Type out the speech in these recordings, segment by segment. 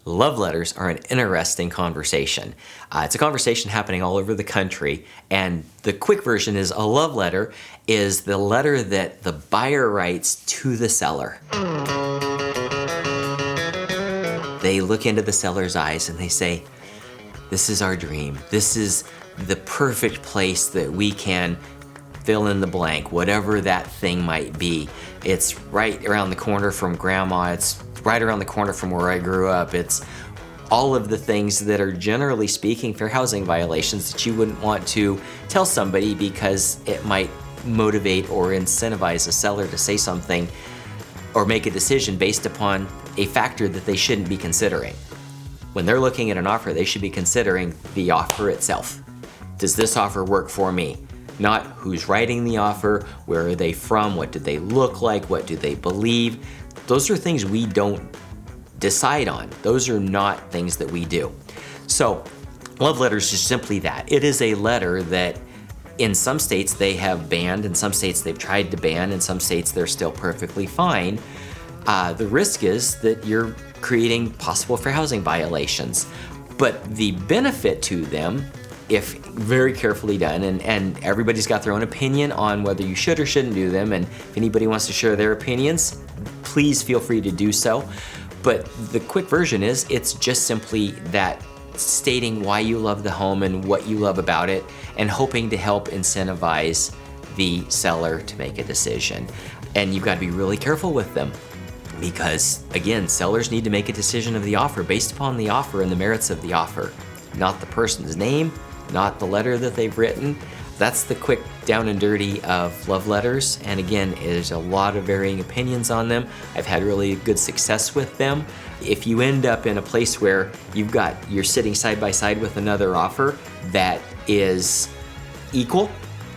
Love letters are an interesting conversation. It's a conversation happening all over the country, and the quick version is a love letter is the letter that the buyer writes to the seller. They look into the seller's eyes and they say, this is our dream. This is the perfect place that we can fill in the blank, whatever that thing might be. It's right around the corner from grandma. It's right around the corner from where I grew up. It's all of the things that are, generally speaking, fair housing violations that you wouldn't want to tell somebody because it might motivate or incentivize a seller to say something or make a decision based upon a factor that they shouldn't be considering. When they're looking at an offer, they should be considering the offer itself. Does this offer work for me? Not who's writing the offer, where are they from, what do they look like, what do they believe. Those are things we don't decide on. Those are not things that we do. So love letters is simply that. It is a letter that in some states they have banned, in some states they've tried to ban, in some states they're still perfectly fine. The risk is that you're creating possible fair housing violations. But the benefit to them, if very carefully done, and everybody's got their own opinion on whether you should or shouldn't do them, and if anybody wants to share their opinions, please feel free to do so. But the quick version is, it's just simply that stating why you love the home and what you love about it, and hoping to help incentivize the seller to make a decision. And you've got to be really careful with them because, again, sellers need to make a decision of the offer based upon the offer and the merits of the offer, not the person's name, not the letter that they've written. That's the quick down and dirty of love letters. And again, there's a lot of varying opinions on them. I've had really good success with them. If you end up in a place where you're sitting side by side with another offer that is equal,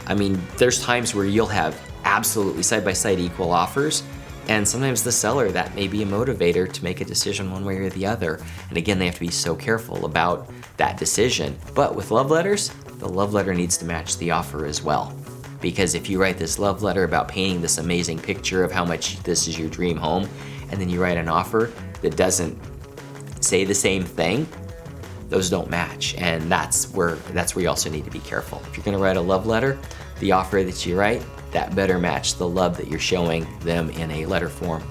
I mean, there's times where you'll have absolutely side by side equal offers. And sometimes the seller, that may be a motivator to make a decision one way or the other. And again, they have to be so careful about that decision. But with love letters, the love letter needs to match the offer as well. Because if you write this love letter about painting this amazing picture of how much this is your dream home, and then you write an offer that doesn't say the same thing, those don't match. And that's where you also need to be careful. If you're gonna write a love letter, the offer that you write, that better match the love that you're showing them in a letter form.